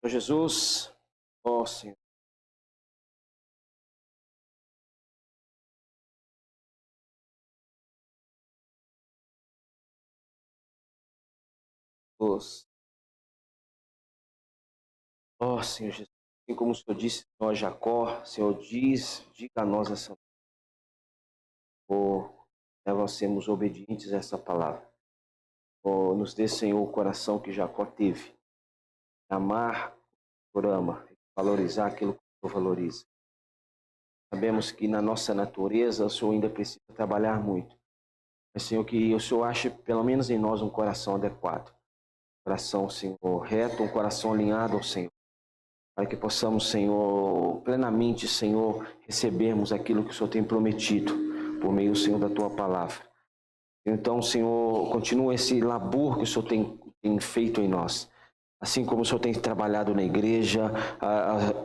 Senhor Jesus, ó Senhor. Ó Senhor Jesus, assim como o Senhor disse a Jacó, Senhor, diga a nós essa nós sermos obedientes a essa palavra. Nos dê, Senhor, o coração que Jacó teve. Amar por ama, valorizar aquilo que o Senhor valoriza. Sabemos que na nossa natureza o Senhor ainda precisa trabalhar muito. Mas, Senhor, que o Senhor ache, pelo menos em nós, um coração adequado. Um coração, Senhor, reto, um coração alinhado ao Senhor. Para que possamos, Senhor, plenamente, Senhor, recebermos aquilo que o Senhor tem prometido por meio, Senhor, da Tua palavra. Então, Senhor, continua esse labor que o Senhor tem feito em nós. Assim como o Senhor tem trabalhado na igreja,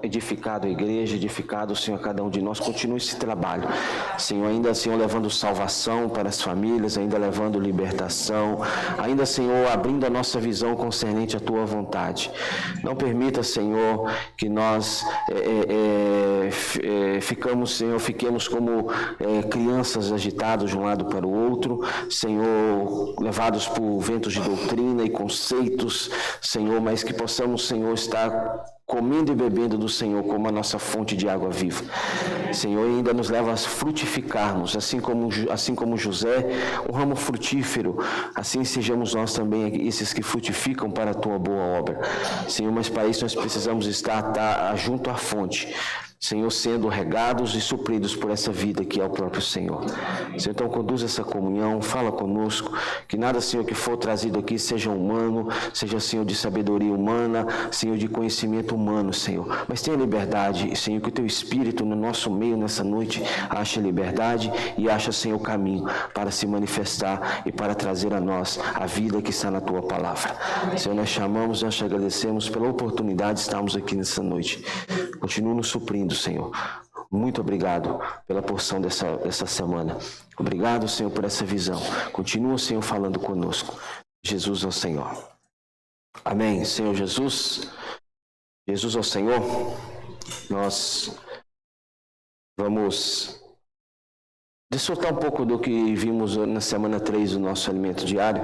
edificado a igreja, edificado, Senhor, cada um de nós, continue esse trabalho. Senhor, ainda, Senhor, levando salvação para as famílias, ainda levando libertação, ainda, Senhor, abrindo a nossa visão concernente à Tua vontade. Não permita, Senhor, que nós fiquemos como crianças agitadas de um lado para o outro, Senhor, levados por ventos de doutrina e conceitos, Senhor, mas que possamos, Senhor, estar comendo e bebendo do Senhor como a nossa fonte de água viva. Senhor, ainda nos leva a frutificarmos, assim como José, um ramo frutífero, assim sejamos nós também esses que frutificam para a Tua boa obra. Senhor, mas para isso nós precisamos estar junto à fonte, Senhor, sendo regados e supridos por essa vida que é o próprio Senhor. Senhor, então conduz essa comunhão, fala conosco, que nada, Senhor, que for trazido aqui seja humano, seja, Senhor, de sabedoria humana, Senhor, de conhecimento humano, Senhor. Mas tenha liberdade, Senhor, que o Teu Espírito no nosso meio nessa noite ache liberdade e ache, Senhor, caminho para se manifestar e para trazer a nós a vida que está na Tua palavra. Senhor, nós chamamos, nós te agradecemos pela oportunidade de estarmos aqui nessa noite. Continua nos suprindo, Senhor. Muito obrigado pela porção dessa semana. Obrigado, Senhor, por essa visão. Continua, Senhor, falando conosco. Jesus é o Senhor. Amém. Senhor Jesus. Jesus é o Senhor. Nós vamos desfrutar um pouco do que vimos na semana 3 do nosso alimento diário,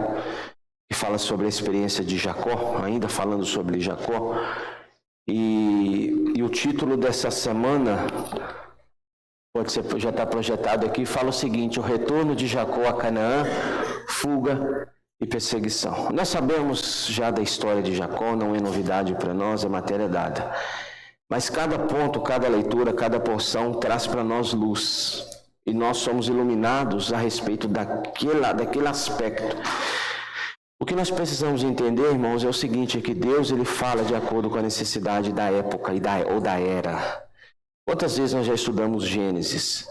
que fala sobre a experiência de Jacó, ainda falando sobre Jacó. E o título dessa semana, pode ser, já está projetado aqui, fala o seguinte: o retorno de Jacó a Canaã, fuga e perseguição. Nós sabemos já da história de Jacó, não é novidade para nós, é matéria dada. Mas cada ponto, cada leitura, cada porção traz para nós luz. E nós somos iluminados a respeito daquele aspecto. O que nós precisamos entender, irmãos, é o seguinte, é que Deus, ele fala de acordo com a necessidade da época ou da era. Quantas vezes nós já estudamos Gênesis?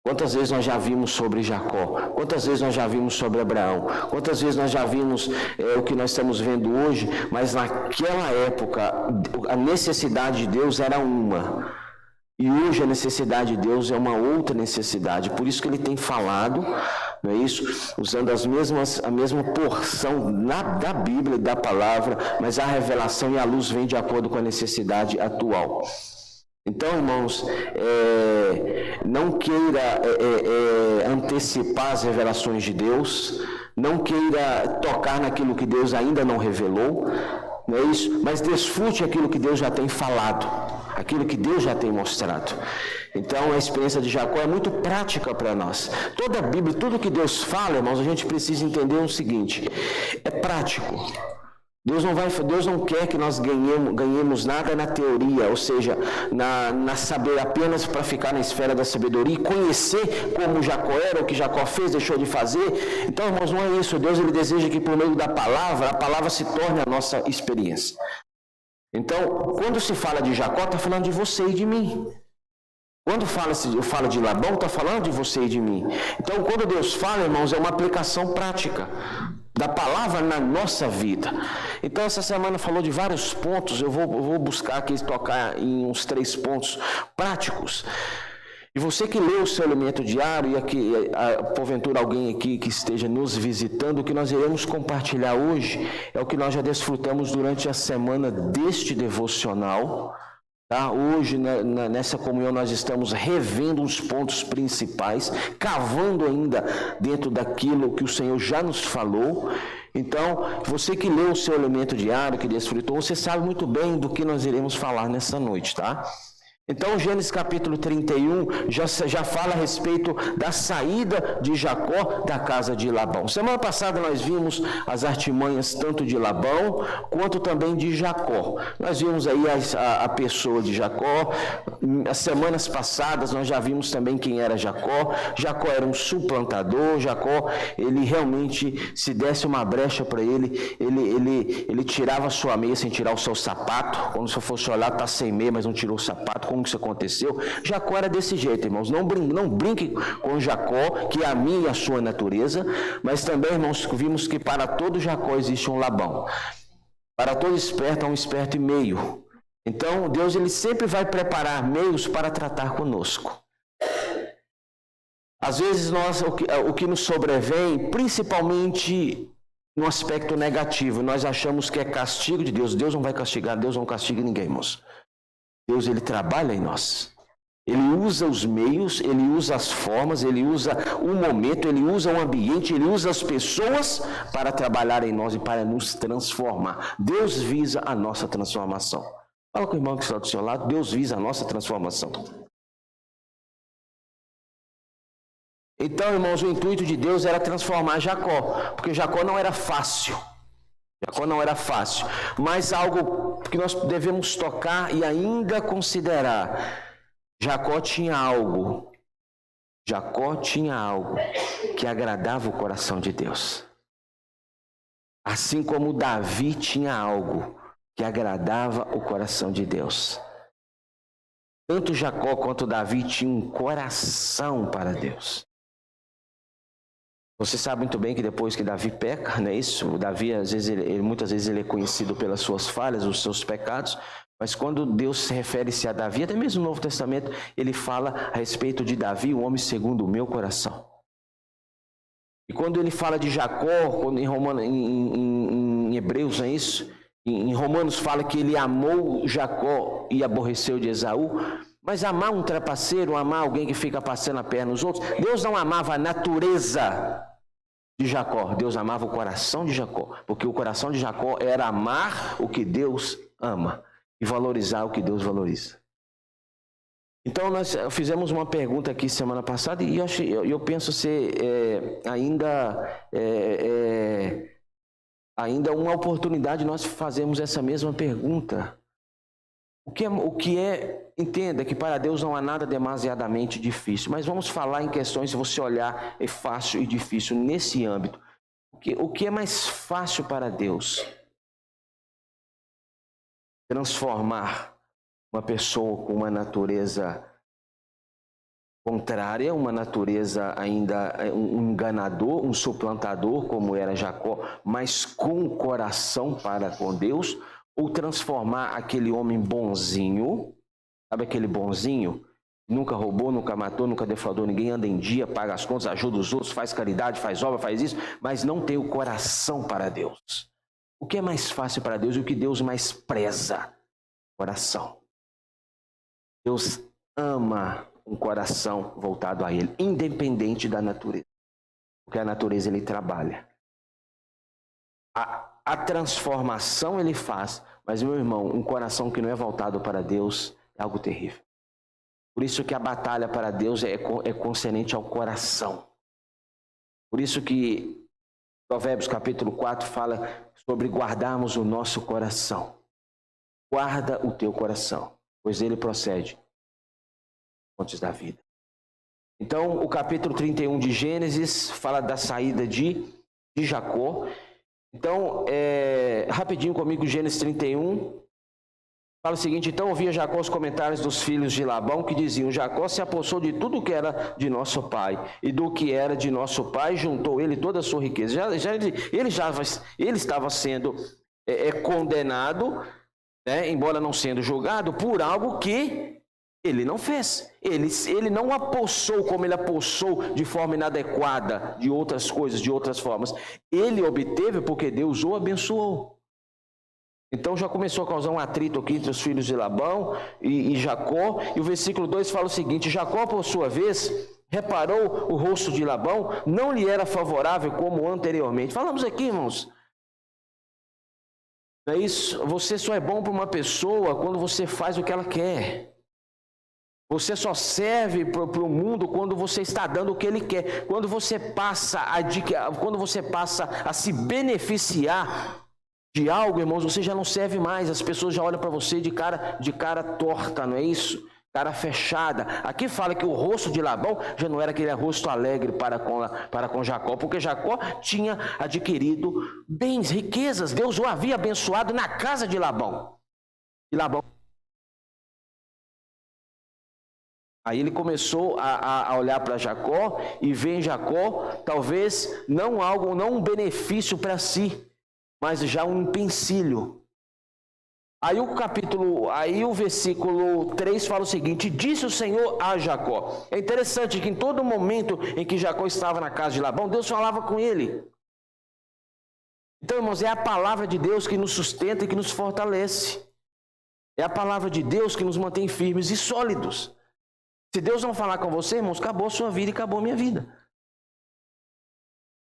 Quantas vezes nós já vimos sobre Jacó? Quantas vezes nós já vimos sobre Abraão? Quantas vezes nós já vimos o que nós estamos vendo hoje? Mas naquela época, a necessidade de Deus era uma. E hoje a necessidade de Deus é uma outra necessidade. Por isso que ele tem falado, não é isso? Usando a mesma porção da Bíblia e da palavra, mas a revelação e a luz vem de acordo com a necessidade atual. Então, irmãos, não queira antecipar as revelações de Deus, não queira tocar naquilo que Deus ainda não revelou, não é isso? Mas desfrute aquilo que Deus já tem falado, aquilo que Deus já tem mostrado. Então, a experiência de Jacó é muito prática para nós. Toda a Bíblia, tudo que Deus fala, irmãos, a gente precisa entender o seguinte: é prático. Deus não quer que nós ganhemos nada na teoria, ou seja, na saber apenas para ficar na esfera da sabedoria e conhecer como Jacó era, o que Jacó fez, deixou de fazer. Então, irmãos, não é isso. Deus, ele deseja que por meio da palavra, a palavra se torne a nossa experiência. Então, quando se fala de Jacó, está falando de você e de mim. Quando fala de Labão, está falando de você e de mim. Então, quando Deus fala, irmãos, é uma aplicação prática da palavra na nossa vida. Então, essa semana falou de vários pontos. Eu vou buscar aqui tocar em uns 3 pontos práticos. E você que lê o seu alimento diário, e aqui, porventura alguém aqui que esteja nos visitando, o que nós iremos compartilhar hoje é o que nós já desfrutamos durante a semana deste devocional. Tá? Hoje, nessa comunhão, nós estamos revendo os pontos principais, cavando ainda dentro daquilo que o Senhor já nos falou. Então, você que leu o seu alimento diário, que desfrutou, você sabe muito bem do que nós iremos falar nessa noite, tá? Então, Gênesis capítulo 31 já fala a respeito da saída de Jacó da casa de Labão. Semana passada nós vimos as artimanhas tanto de Labão quanto também de Jacó. Nós vimos aí a pessoa de Jacó. As semanas passadas nós já vimos também quem era Jacó. Jacó era um suplantador. Jacó, ele realmente, se desse uma brecha para ele tirava a sua meia sem tirar o seu sapato. Quando você fosse olhar, está sem meia, mas não tirou o sapato. Como que isso aconteceu? Jacó era desse jeito, irmãos. Não brinque com Jacó, que é a minha e a sua natureza, mas também, irmãos, vimos que para todo Jacó existe um Labão. Para todo esperto há um esperto e meio. Então, Deus ele sempre vai preparar meios para tratar conosco. Às vezes, o que nos sobrevém, principalmente no aspecto negativo, nós achamos que é castigo de Deus. Deus não vai castigar, Deus não castiga ninguém, irmãos. Deus, ele trabalha em nós. Ele usa os meios, ele usa as formas, ele usa o momento, ele usa o ambiente, ele usa as pessoas para trabalhar em nós e para nos transformar. Deus visa a nossa transformação. Fala com o irmão que está do seu lado, Deus visa a nossa transformação. Então, irmãos, o intuito de Deus era transformar Jacó, porque Jacó não era fácil. Jacó não era fácil, mas algo que nós devemos tocar e ainda considerar. Jacó tinha algo que agradava o coração de Deus. Assim como Davi tinha algo que agradava o coração de Deus. Tanto Jacó quanto Davi tinham um coração para Deus. Você sabe muito bem que depois que Davi peca, não é isso? O Davi, muitas vezes ele é conhecido pelas suas falhas, os seus pecados, mas quando Deus se refere-se a Davi, até mesmo no Novo Testamento, ele fala a respeito de Davi, o homem segundo o meu coração. E quando ele fala de Jacó, em Hebreus, não é isso? Em Romanos fala que ele amou Jacó e aborreceu de Esaú. Mas amar um trapaceiro, amar alguém que fica passando a perna nos outros, Deus não amava a natureza de Jacó, Deus amava o coração de Jacó, porque o coração de Jacó era amar o que Deus ama e valorizar o que Deus valoriza. Então nós fizemos uma pergunta aqui semana passada e eu penso ser ainda uma oportunidade de nós fazermos essa mesma pergunta. Entenda que para Deus não há nada demasiadamente difícil, mas vamos falar em questões, se você olhar, é fácil e difícil nesse âmbito. O que é mais fácil para Deus? Transformar uma pessoa com uma natureza contrária, uma natureza ainda um enganador, um suplantador, como era Jacó, mas com o coração para com Deus, ou transformar aquele homem bonzinho, sabe aquele bonzinho? Nunca roubou, nunca matou, nunca defraudou ninguém, anda em dia, paga as contas, ajuda os outros, faz caridade, faz obra, faz isso, mas não tem o coração para Deus. O que é mais fácil para Deus e o que Deus mais preza? Coração. Deus ama um coração voltado a Ele, independente da natureza. Porque a natureza Ele trabalha. A transformação Ele faz, mas, meu irmão, um coração que não é voltado para Deus é algo terrível. Por isso que a batalha para Deus é concernente ao coração. Por isso que Provérbios capítulo 4 fala sobre guardarmos o nosso coração. Guarda o teu coração, pois ele procede fontes da vida. Então, o capítulo 31 de Gênesis fala da saída de Jacó. Então, rapidinho comigo, Gênesis 31, fala o seguinte: então ouvia Jacó os comentários dos filhos de Labão, que diziam: Jacó se apossou de tudo que era de nosso pai, e do que era de nosso pai juntou ele toda a sua riqueza. Ele estava sendo condenado, né, embora não sendo julgado, por algo que Ele não fez. Ele não apossou como ele apossou de forma inadequada de outras coisas, de outras formas. Ele obteve porque Deus o abençoou. Então já começou a causar um atrito aqui entre os filhos de Labão e Jacó. E o versículo 2 fala o seguinte: Jacó, por sua vez, reparou o rosto de Labão, não lhe era favorável como anteriormente. Falamos aqui, irmãos. Não é isso? Você só é bom para uma pessoa quando você faz o que ela quer. Você só serve para o mundo quando você está dando o que ele quer. Quando você passa a se beneficiar de algo, irmãos, você já não serve mais. As pessoas já olham para você de cara torta, não é isso? Cara fechada. Aqui fala que o rosto de Labão já não era aquele rosto alegre para com Jacó, porque Jacó tinha adquirido bens, riquezas. Deus o havia abençoado na casa de Labão. E Labão, aí ele começou a olhar para Jacó e ver em Jacó talvez não um benefício para si, mas já um empecilho. Aí o versículo 3 fala o seguinte: disse o Senhor a Jacó. É interessante que em todo momento em que Jacó estava na casa de Labão, Deus falava com ele. Então, irmãos, é a palavra de Deus que nos sustenta e que nos fortalece. É a palavra de Deus que nos mantém firmes e sólidos. Se Deus não falar com você, irmãos, acabou a sua vida e acabou a minha vida.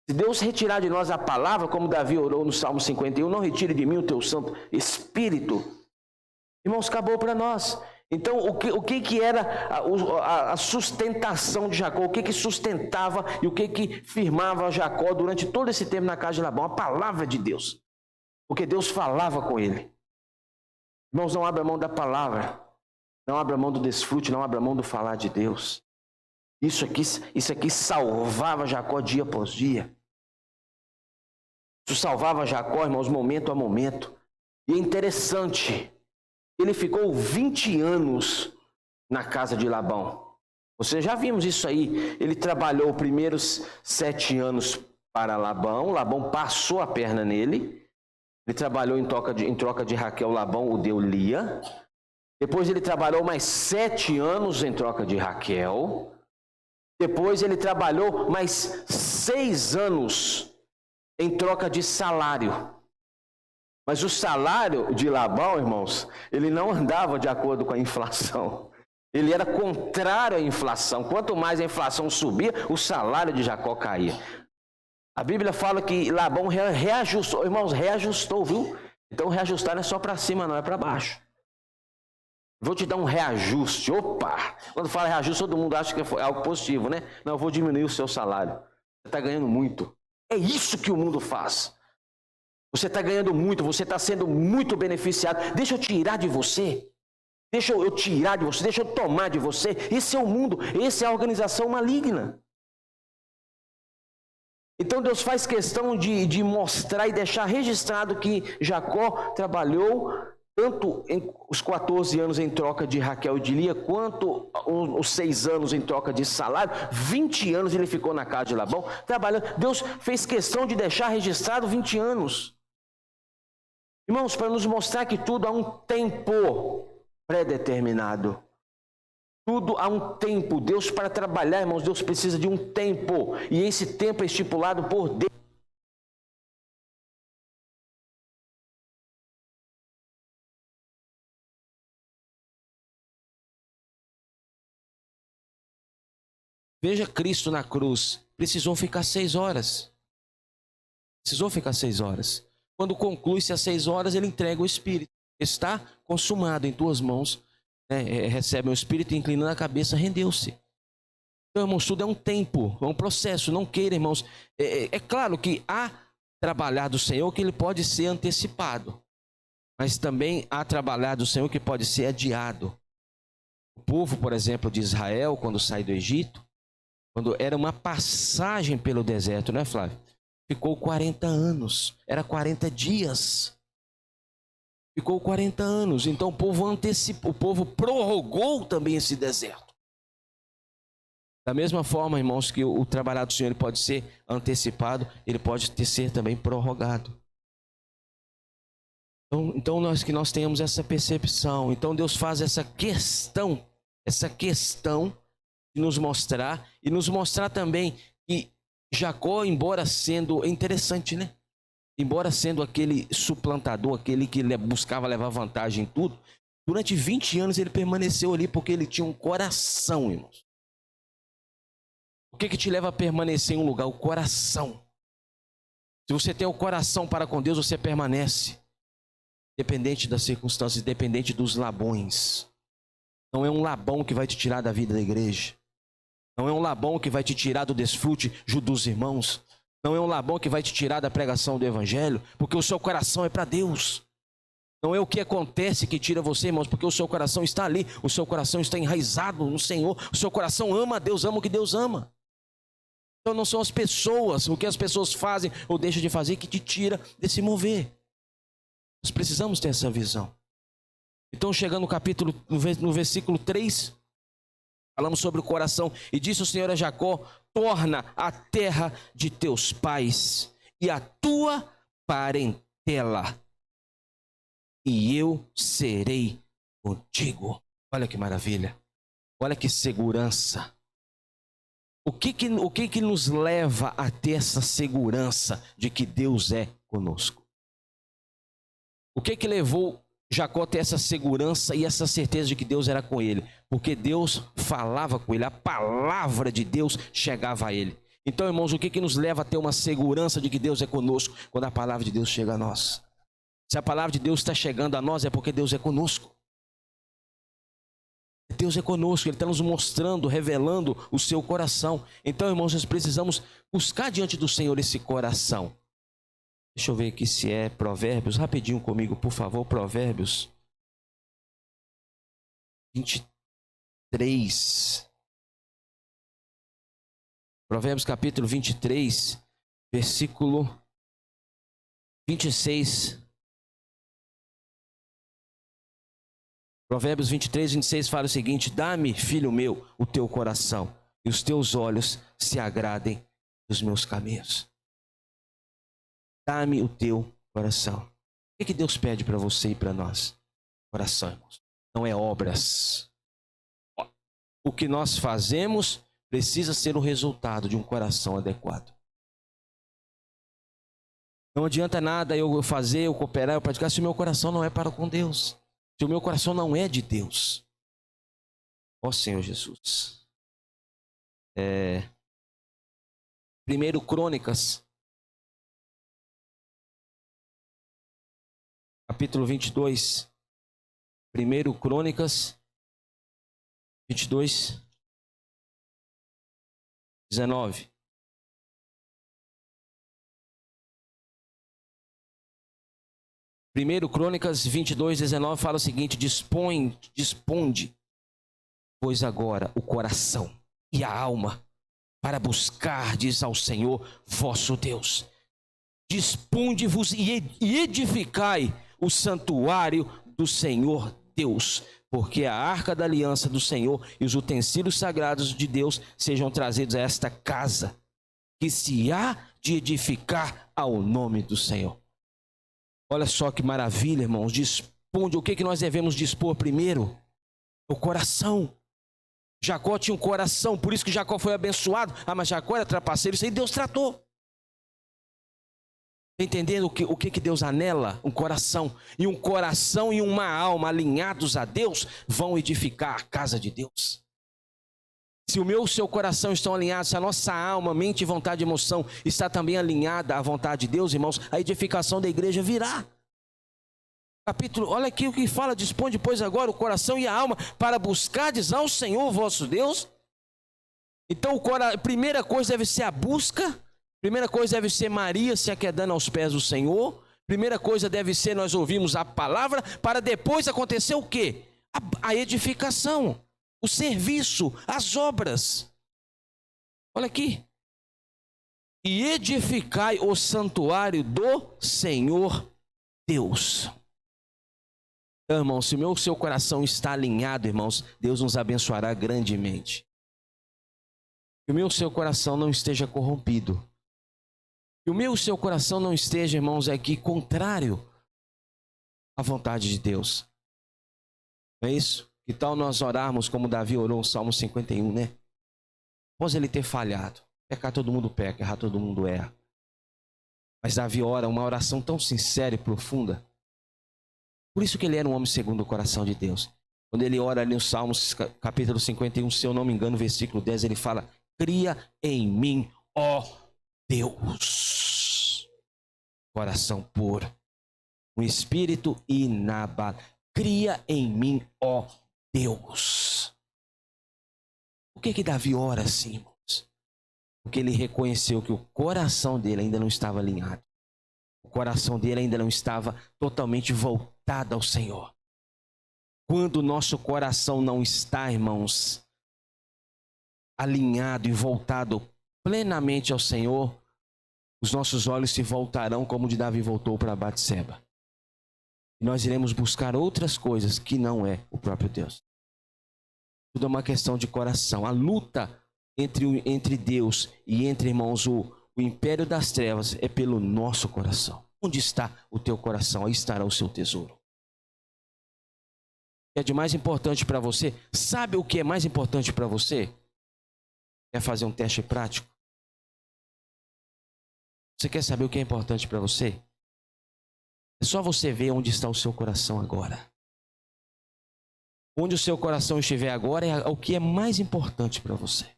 Se Deus retirar de nós a palavra, como Davi orou no Salmo 51, não retire de mim o teu Santo Espírito. Irmãos, acabou para nós. Então, o que era a sustentação de Jacó? O que sustentava e o que firmava Jacó durante todo esse tempo na casa de Labão? A palavra de Deus. Porque Deus falava com ele. Irmãos, não abra mão da palavra. Não abra mão do desfrute, não abra mão do falar de Deus. Isso aqui salvava Jacó dia após dia. Isso salvava Jacó, irmãos, momento a momento. E é interessante, ele ficou 20 anos na casa de Labão. Você já vimos isso aí. Ele trabalhou os primeiros 7 anos para Labão. Labão passou a perna nele. Ele trabalhou em troca de Raquel. Labão o deu Lia. Depois ele trabalhou mais 7 anos em troca de Raquel. Depois ele trabalhou mais 6 anos em troca de salário. Mas o salário de Labão, irmãos, ele não andava de acordo com a inflação. Ele era contrário à inflação. Quanto mais a inflação subia, o salário de Jacó caía. A Bíblia fala que Labão reajustou. Irmãos, reajustou, viu? Então reajustar não é só para cima, não, é para baixo. Vou te dar um reajuste. Opa! Quando fala reajuste, todo mundo acha que é algo positivo, né? Não, eu vou diminuir o seu salário. Você está ganhando muito. É isso que o mundo faz. Você está ganhando muito, você está sendo muito beneficiado. Deixa eu tirar de você. Deixa eu tirar de você, deixa eu tomar de você. Esse é o mundo, essa é a organização maligna. Então Deus faz questão de mostrar e deixar registrado que Jacó trabalhou tanto os 14 anos em troca de Raquel e de Lia, quanto os 6 anos em troca de salário. 20 anos ele ficou na casa de Labão, trabalhando. Deus fez questão de deixar registrado 20 anos. Irmãos, para nos mostrar que tudo há um tempo pré-determinado. Tudo há um tempo. Deus, para trabalhar, irmãos, Deus precisa de um tempo. E esse tempo é estipulado por Deus. Veja Cristo na cruz. Precisou ficar 6 horas. Precisou ficar 6 horas. Quando conclui-se as 6 horas, ele entrega o Espírito. Está consumado em tuas mãos. Recebe o Espírito, inclinando a cabeça, rendeu-se. Então, irmãos, tudo é um tempo, é um processo. Não queira, irmãos. É claro que há trabalhar do Senhor que ele pode ser antecipado. Mas também há trabalhar do Senhor que pode ser adiado. O povo, por exemplo, de Israel, quando sai do Egito, quando era uma passagem pelo deserto, né, Flávio? Ficou 40 anos, era 40 dias. Ficou 40 anos, então o povo prorrogou também esse deserto. Da mesma forma, irmãos, que o trabalhar do Senhor ele pode ser antecipado, ele pode ser também prorrogado. Então nós tenhamos essa percepção. Então Deus faz essa questão essa questão de nos mostrar e nos mostrar também que Jacó, embora sendo interessante, né? Embora sendo aquele suplantador, aquele que buscava levar vantagem em tudo, durante 20 anos ele permaneceu ali porque ele tinha um coração, irmãos. O que te leva a permanecer em um lugar? O coração. Se você tem o coração para com Deus, você permanece. Independente das circunstâncias, independente dos labões. Não é um labão que vai te tirar da vida da igreja. Não é um labão que vai te tirar do desfrute dos irmãos. Não é um labão que vai te tirar da pregação do evangelho, porque o seu coração é para Deus. Não é o que acontece que tira você, irmãos, porque o seu coração está ali, o seu coração está enraizado no Senhor, o seu coração ama a Deus, ama o que Deus ama. Então não são as pessoas, o que as pessoas fazem ou deixam de fazer que te tira desse mover. Nós precisamos ter essa visão. Então chegando no capítulo, no versículo 3, falamos sobre o coração. E disse o Senhor a Jacó: torna a terra de teus pais e a tua parentela, e eu serei contigo. Olha que maravilha. Olha que segurança. O que nos leva a ter essa segurança de que Deus é conosco? O que levou Jacó a ter essa segurança e essa certeza de que Deus era com ele? Porque Deus falava com ele, a palavra de Deus chegava a ele. Então, irmãos, o que nos leva a ter uma segurança de que Deus é conosco? Quando a palavra de Deus chega a nós. Se a palavra de Deus está chegando a nós, é porque Deus é conosco. Deus é conosco, Ele está nos mostrando, revelando o seu coração. Então, irmãos, nós precisamos buscar diante do Senhor esse coração. Deixa eu ver aqui se é Provérbios. Rapidinho comigo, por favor. Provérbios 23. Provérbios capítulo 23, versículo 26. Provérbios 23, 26 fala o seguinte: dá-me, filho meu, o teu coração, e os teus olhos se agradem dos meus caminhos. Dá-me o teu coração. O que Deus pede para você e para nós? Coração, irmãos. Não é obras. O que nós fazemos precisa ser o resultado de um coração adequado. Não adianta nada eu fazer, eu cooperar, eu praticar, se o meu coração não é para com Deus. Se o meu coração não é de Deus. Ó Senhor Jesus. 1 Crônicas, capítulo 22. 1 Crônicas 22, 19. Primeiro Crônicas 22, 19 fala o seguinte: disponde, pois agora o coração e a alma para buscardes ao Senhor vosso Deus. Disponde-vos e edificai o santuário do Senhor Deus, porque a arca da aliança do Senhor e os utensílios sagrados de Deus sejam trazidos a esta casa, que se há de edificar ao nome do Senhor. Olha só que maravilha, irmãos. Disponde. O que nós devemos dispor primeiro? O coração. Jacó tinha um coração, por isso que Jacó foi abençoado. Ah, mas Jacó era trapaceiro, isso aí Deus tratou. Está entendendo o que Deus anela? Um coração. E um coração e uma alma alinhados a Deus vão edificar a casa de Deus. Se o seu coração estão alinhados, se a nossa alma, mente, vontade e emoção está também alinhada à vontade de Deus, irmãos, a edificação da igreja virá. Capítulo, olha aqui o que fala: dispõe, pois, agora o coração e a alma para buscardes ao Senhor vosso Deus. Então, a primeira coisa deve ser a busca. Primeira coisa deve ser Maria se aquedando aos pés do Senhor. Primeira coisa deve ser nós ouvirmos a palavra, para depois acontecer o quê? A edificação. O serviço, as obras. Olha aqui. E edificai o santuário do Senhor Deus. Então, irmãos, se o seu coração está alinhado, irmãos, Deus nos abençoará grandemente. Que o seu coração não esteja corrompido. Que o seu coração não esteja, irmãos, aqui contrário à vontade de Deus. Não é isso? Que tal nós orarmos como Davi orou no Salmo 51, né? Após ele ter falhado. Pecar todo mundo peca, errar todo mundo erra. Mas Davi ora uma oração tão sincera e profunda. Por isso que ele era um homem segundo o coração de Deus. Quando ele ora ali no Salmos capítulo 51, se eu não me engano, versículo 10, ele fala: cria em mim, ó Deus, coração puro, um espírito inabalável. Cria em mim, ó Deus. Por que Davi ora assim, irmãos? Porque ele reconheceu que o coração dele ainda não estava alinhado. O coração dele ainda não estava totalmente voltado ao Senhor. Quando o nosso coração não está, irmãos, alinhado e voltado plenamente ao Senhor, os nossos olhos se voltarão como o de Davi voltou para Batseba. E nós iremos buscar outras coisas que não é o próprio Deus. Tudo é uma questão de coração. A luta entre Deus e entre, irmãos, o império das trevas é pelo nosso coração. Onde está o teu coração? Aí estará o seu tesouro. O que é de mais importante para você? Sabe o que é mais importante para você? Quer fazer um teste prático? Você quer saber o que é importante para você? É só você ver onde está o seu coração agora. Onde o seu coração estiver agora é o que é mais importante para você.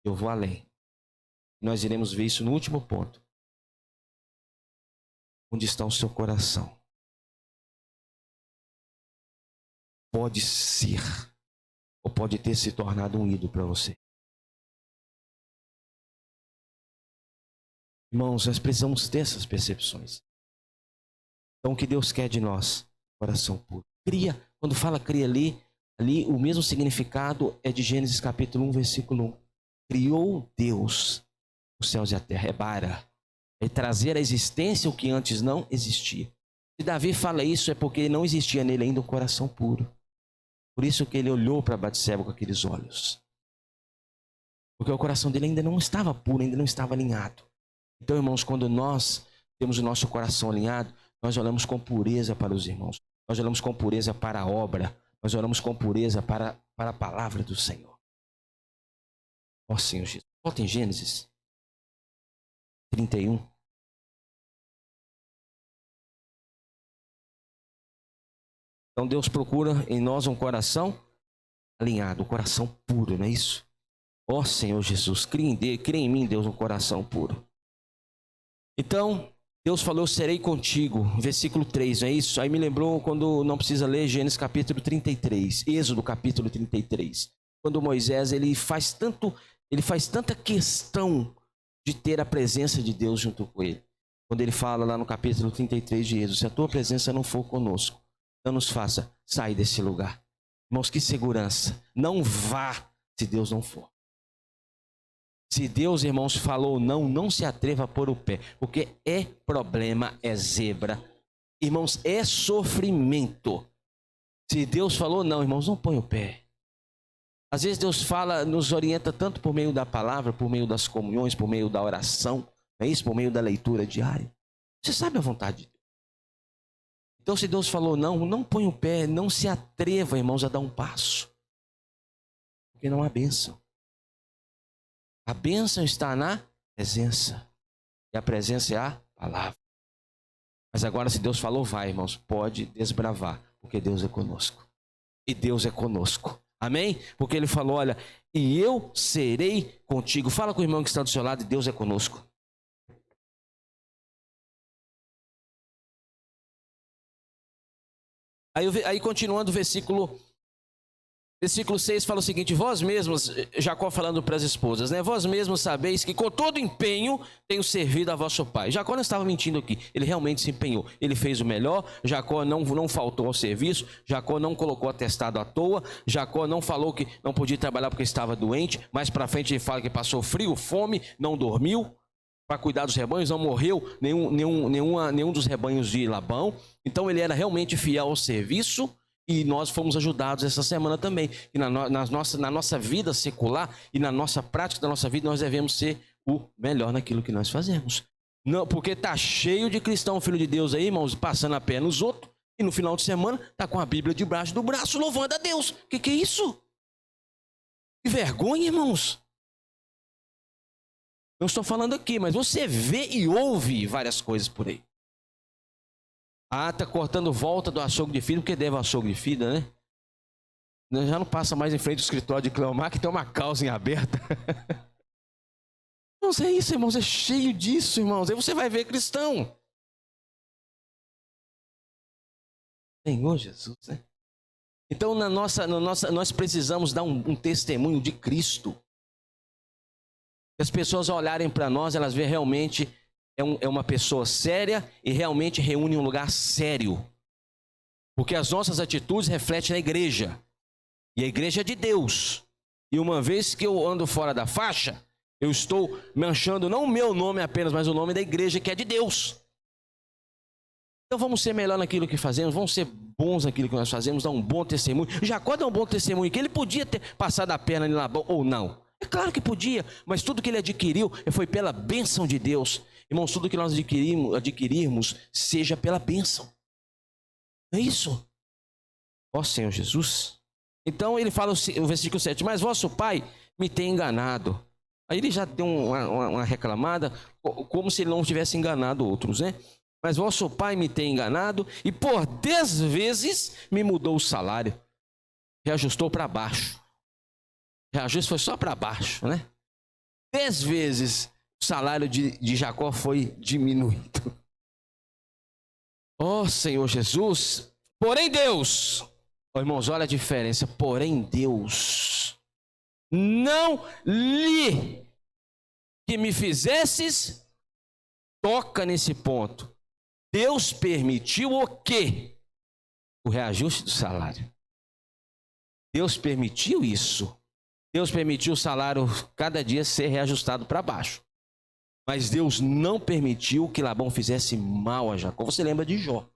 Eu vou além. Nós iremos ver isso no último ponto. Onde está o seu coração? Pode ser, ou pode ter se tornado um ídolo para você. Irmãos, nós precisamos ter essas percepções. Então, o que Deus quer de nós? Coração puro. Cria, quando fala cria ali o mesmo significado é de Gênesis capítulo 1, versículo 1. Criou Deus os céus e a terra. É bara. É trazer à existência o que antes não existia. Se Davi fala isso é porque não existia nele ainda um coração puro. Por isso que ele olhou para Batseba com aqueles olhos. Porque o coração dele ainda não estava puro, ainda não estava alinhado. Então, irmãos, quando nós temos o nosso coração alinhado, nós olhamos com pureza para os irmãos. Nós olhamos com pureza para a obra. Nós olhamos com pureza para a palavra do Senhor. Ó Senhor Jesus. Volta em Gênesis 31. Então Deus procura em nós um coração alinhado, um coração puro, não é isso? Ó Senhor Jesus, cria em mim, Deus, um coração puro. Então, Deus falou, eu serei contigo, versículo 3, não é isso? Aí me lembrou quando não precisa ler Gênesis capítulo 33, Êxodo capítulo 33. Quando Moisés, ele faz tanta questão de ter a presença de Deus junto com ele. Quando ele fala lá no capítulo 33 de Êxodo, se a tua presença não for conosco, não nos faça sair desse lugar. Irmãos, que segurança. Não vá se Deus não for. Se Deus, irmãos, falou não, não se atreva a pôr o pé. Porque é problema, é zebra. Irmãos, é sofrimento. Se Deus falou não, irmãos, não põe o pé. Às vezes Deus fala, nos orienta tanto por meio da palavra, por meio das comunhões, por meio da oração, não é isso? Por meio da leitura diária. Você sabe a vontade de Deus. Então, se Deus falou não, não põe o pé, não se atreva, irmãos, a dar um passo. Porque não há bênção. A bênção está na presença. E a presença é a palavra. Mas agora, se Deus falou, vai, irmãos, pode desbravar, porque Deus é conosco. E Deus é conosco. Amém? Porque ele falou, olha, e eu serei contigo. Fala com o irmão que está do seu lado, e Deus é conosco. Aí continuando o versículo 6 fala o seguinte, vós mesmos, Jacó falando para as esposas, né? Vós mesmos sabeis que com todo empenho tenho servido a vosso pai. Jacó não estava mentindo aqui, ele realmente se empenhou. Ele fez o melhor, Jacó não faltou ao serviço, Jacó não colocou atestado à toa, Jacó não falou que não podia trabalhar porque estava doente, mais para frente ele fala que passou frio, fome, não dormiu para cuidar dos rebanhos, não morreu nenhum dos rebanhos de Labão. Então ele era realmente fiel ao serviço. E nós fomos ajudados essa semana também. E na nossa vida secular e na nossa prática da nossa vida, nós devemos ser o melhor naquilo que nós fazemos. Não, porque está cheio de cristão, filho de Deus aí, irmãos, passando a pé nos outros E no final de semana está com a Bíblia debaixo do braço, louvando a Deus. O que é isso? Que vergonha, irmãos. Não estou falando aqui, mas você vê e ouve várias coisas por aí. Ah, está cortando volta do açougue de filho, porque deve ao açougue de filha, né? Já não passa mais em frente ao escritório de Cleomar, que tem uma causa em aberta. Irmãos, é isso, irmãos, é cheio disso, irmãos. Aí você vai ver cristão. Senhor Jesus, né? Então, nós precisamos dar um testemunho de Cristo. As pessoas olharem para nós, elas veem realmente é uma pessoa séria e realmente reúne um lugar sério. Porque as nossas atitudes refletem na igreja. E a igreja é de Deus. E uma vez que eu ando fora da faixa, eu estou manchando não o meu nome apenas, mas o nome da igreja que é de Deus. Então vamos ser melhor naquilo que fazemos, vamos ser bons naquilo que nós fazemos, dar um bom testemunho. Jacó dá um bom testemunho, que ele podia ter passado a perna em Labão ou não. É claro que podia, mas tudo que ele adquiriu foi pela bênção de Deus. Irmãos, tudo que nós adquirirmos seja pela bênção. É isso. Ó Senhor Jesus. Então ele fala o versículo 7, mas vosso pai me tem enganado. Aí ele já deu uma reclamada, como se ele não tivesse enganado outros, né? Mas vosso pai me tem enganado e por 10 vezes me mudou o salário. Reajustou para baixo. Reajuste foi só para baixo, né? 10 vezes o salário de Jacó foi diminuído. Ó Senhor Jesus, porém Deus, irmãos, olha a diferença, porém Deus, não lhe que me fizesses, toca nesse ponto. Deus permitiu o quê? O reajuste do salário. Deus permitiu isso. Deus permitiu o salário cada dia ser reajustado para baixo. Mas Deus não permitiu que Labão fizesse mal a Jacó. Você lembra de Jó?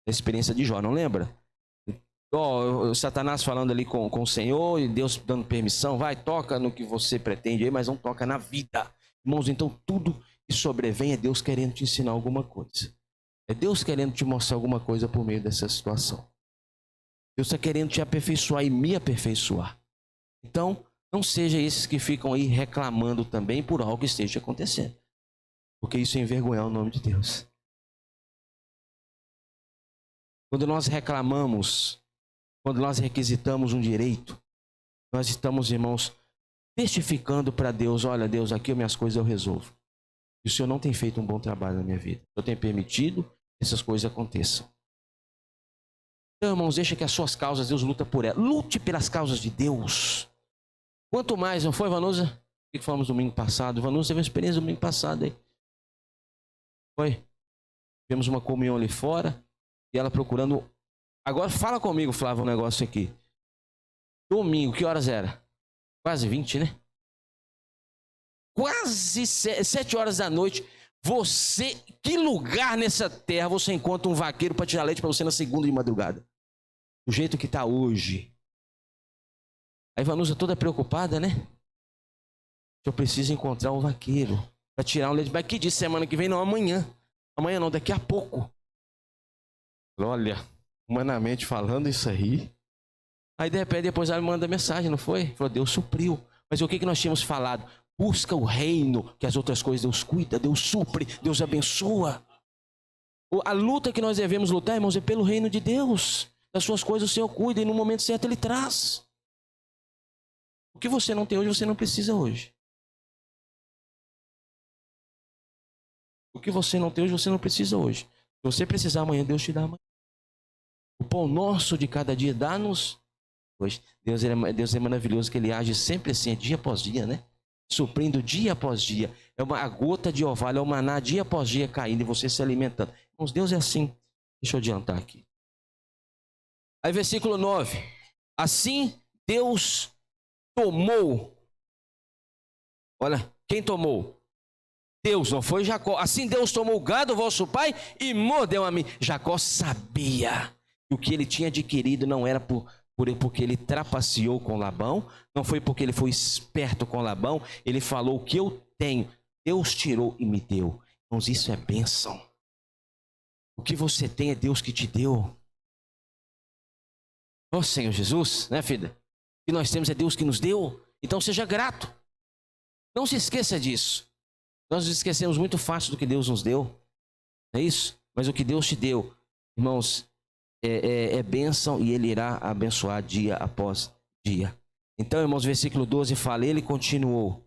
A experiência de Jó, não lembra? O Satanás falando ali com o Senhor e Deus dando permissão. Vai, toca no que você pretende aí, mas não toca na vida. Irmãos, então tudo que sobrevém é Deus querendo te ensinar alguma coisa. É Deus querendo te mostrar alguma coisa por meio dessa situação. Deus está querendo te aperfeiçoar e me aperfeiçoar. Então, não seja esses que ficam aí reclamando também por algo que esteja acontecendo. Porque isso é envergonhar o nome de Deus. Quando nós reclamamos, quando nós requisitamos um direito, nós estamos, irmãos, testificando para Deus, olha Deus, aqui minhas coisas eu resolvo. E o Senhor não tem feito um bom trabalho na minha vida. Eu tenho permitido que essas coisas aconteçam. Então, irmãos, deixa que as suas causas, Deus luta por elas. Lute pelas causas de Deus. Quanto mais, não foi, Vanusa? O que falamos domingo passado? Vanusa teve uma experiência domingo passado aí. Foi? Tivemos uma comunhão ali fora e ela procurando. Agora fala comigo, Flávio, um negócio aqui. Domingo, que horas era? Quase 20, né? Quase 7 horas da noite. Você, que lugar nessa terra você encontra um vaqueiro para tirar leite para você na segunda de madrugada? Do jeito que está hoje. A Ivanusa toda preocupada, né? Eu preciso encontrar um vaqueiro para tirar um leite. Mas que dia? Semana que vem? Não, amanhã. Amanhã não, daqui a pouco. Olha, humanamente falando isso aí. Aí de repente depois ela me manda mensagem, não foi? Falou, Deus supriu. Mas o que nós tínhamos falado? Busca o reino, que as outras coisas Deus cuida, Deus supre, Deus abençoa. A luta que nós devemos lutar, irmãos, é pelo reino de Deus. Das suas coisas o Senhor cuida e no momento certo Ele traz. O que você não tem hoje, você não precisa hoje. O que você não tem hoje, você não precisa hoje. Se você precisar amanhã, Deus te dá amanhã. O pão nosso de cada dia dá-nos hoje. Deus é maravilhoso, que Ele age sempre assim, dia após dia, né? Suprindo dia após dia. É a gota de orvalho, é o maná dia após dia caindo e você se alimentando. Irmãos, Deus é assim. Deixa eu adiantar aqui. Aí versículo 9. Assim Deus tomou. Olha, quem tomou? Deus, não foi Jacó. Assim Deus tomou o gado, vosso pai, e mordeu a mim. Jacó sabia que o que ele tinha adquirido não era porque ele trapaceou com Labão, não foi porque ele foi esperto com Labão, ele falou o que eu tenho, Deus tirou e me deu. Irmãos, isso é bênção. O que você tem é Deus que te deu. Ó Senhor Jesus, né, filha? O que nós temos é Deus que nos deu. Então seja grato. Não se esqueça disso. Nós nos esquecemos muito fácil do que Deus nos deu. Não é isso? Mas o que Deus te deu, irmãos, é bênção e Ele irá abençoar dia após dia. Então, irmãos, versículo 12 fala, ele continuou.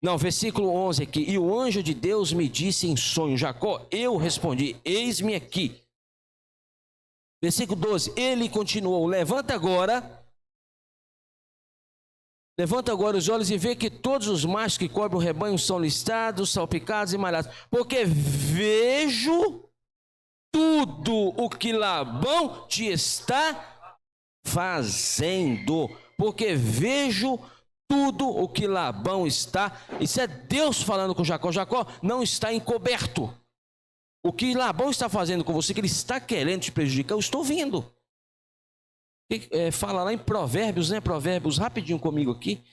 Não, versículo 11 aqui. E o anjo de Deus me disse em sonho, Jacó, eu respondi, eis-me aqui. Versículo 12, ele continuou, levanta agora os olhos e vê que todos os machos que cobrem o rebanho são listados, salpicados e malhados. Porque vejo tudo o que Labão te está fazendo. Porque vejo tudo o que Labão está. Isso é Deus falando com Jacó. Jacó não está encoberto. O que Labão está fazendo com você, que ele está querendo te prejudicar, eu estou vendo. Fala lá em Provérbios, né? Provérbios, rapidinho comigo aqui.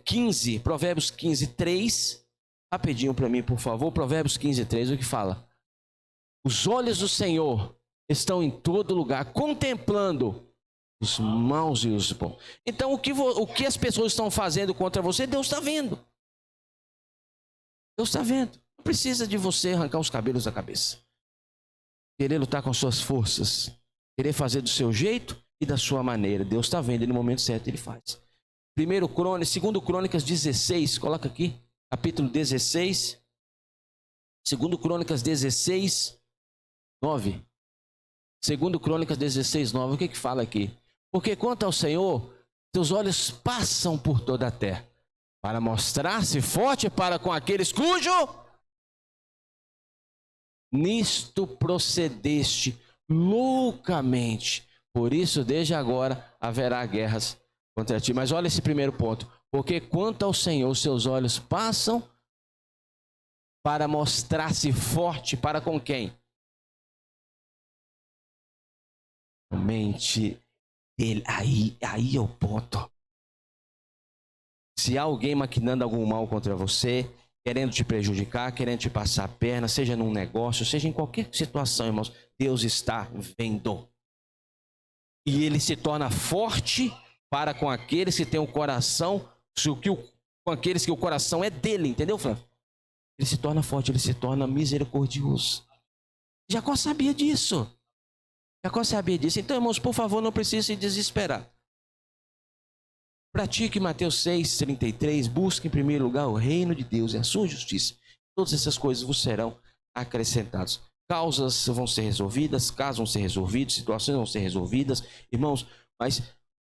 15, Provérbios 15, 3. Rapidinho para mim, por favor. Provérbios 15, 3, o que fala? Os olhos do Senhor estão em todo lugar, contemplando os maus e os bons. Então, o que as pessoas estão fazendo contra você, Deus está vendo. Deus está vendo. Não precisa de você arrancar os cabelos da cabeça. Querer lutar com suas forças. Querer fazer do seu jeito e da sua maneira. Deus está vendo, e no momento certo Ele faz. 2 Crônicas 16, coloca aqui, capítulo 16. 2 Crônicas 16, 9. 2 Crônicas 16, 9, o que fala aqui? Porque quanto ao Senhor, teus olhos passam por toda a terra, para mostrar-se forte para com aqueles cujo nisto procedeste loucamente. Por isso, desde agora, haverá guerras contra ti. Mas olha esse primeiro ponto. Porque quanto ao Senhor, seus olhos passam para mostrar-se forte para com quem? Mente dele. Aí é o ponto. Se há alguém maquinando algum mal contra você, querendo te prejudicar, querendo te passar a perna, seja num negócio, seja em qualquer situação, irmãos, Deus está vendo. E Ele se torna forte para com aqueles que têm o coração, com aqueles que o coração é dele, entendeu, Flávio? Ele se torna forte, ele se torna misericordioso. Jacó sabia disso. Então, irmãos, por favor, não precise se desesperar. Pratique Mateus 6:33, busque em primeiro lugar o reino de Deus e a sua justiça. Todas essas coisas vos serão acrescentadas. Causas vão ser resolvidas, casos vão ser resolvidos, situações vão ser resolvidas. Irmãos, mas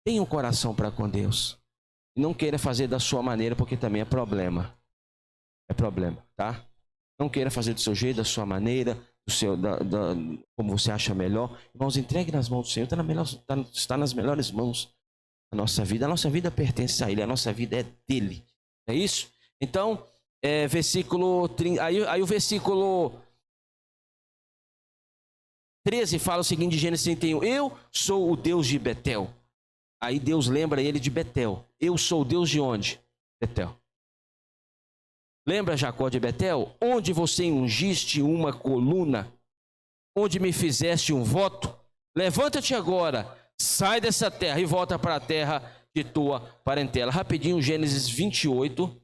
tenha um coração para com Deus. E não queira fazer da sua maneira, porque também é problema. É problema, tá? Não queira fazer do seu jeito, da sua maneira, como você acha melhor. Irmãos, entregue nas mãos do Senhor, está nas melhores mãos. A nossa vida pertence a Ele, a nossa vida é dele. É isso? Então, versículo 30, aí o versículo 13 fala o seguinte de Gênesis 31. Eu sou o Deus de Betel. Aí Deus lembra ele de Betel. Eu sou o Deus de onde? Betel. Lembra Jacó de Betel? Onde você ungiste uma coluna, onde me fizeste um voto? Levanta-te agora, sai dessa terra e volta para a terra de tua parentela. Rapidinho, Gênesis 28,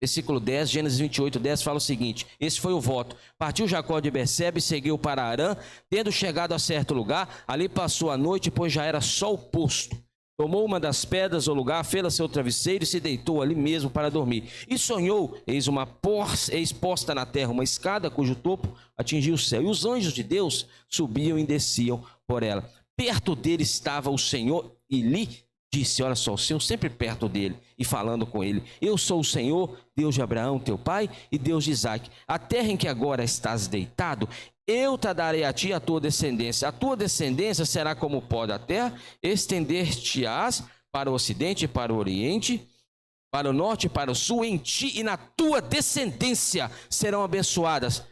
versículo 10, Gênesis 28, 10 fala o seguinte. Esse foi o voto. Partiu Jacó de Bersebe e seguiu para Harã. Tendo chegado a certo lugar, ali passou a noite, pois já era sol posto. Tomou uma das pedras do lugar, fê-la seu travesseiro e se deitou ali mesmo para dormir. E sonhou, eis posta na terra uma escada cujo topo atingia o céu. E os anjos de Deus subiam e desciam por ela. Perto dele estava o Senhor e lhe disse, olha só, o Senhor sempre perto dele e falando com ele. Eu sou o Senhor, Deus de Abraão, teu pai, e Deus de Isaque. A terra em que agora estás deitado, eu te darei a ti e a tua descendência. A tua descendência será como o pó da terra, estender-te-ás para o ocidente e para o oriente, para o norte e para o sul. Em ti e na tua descendência serão abençoadas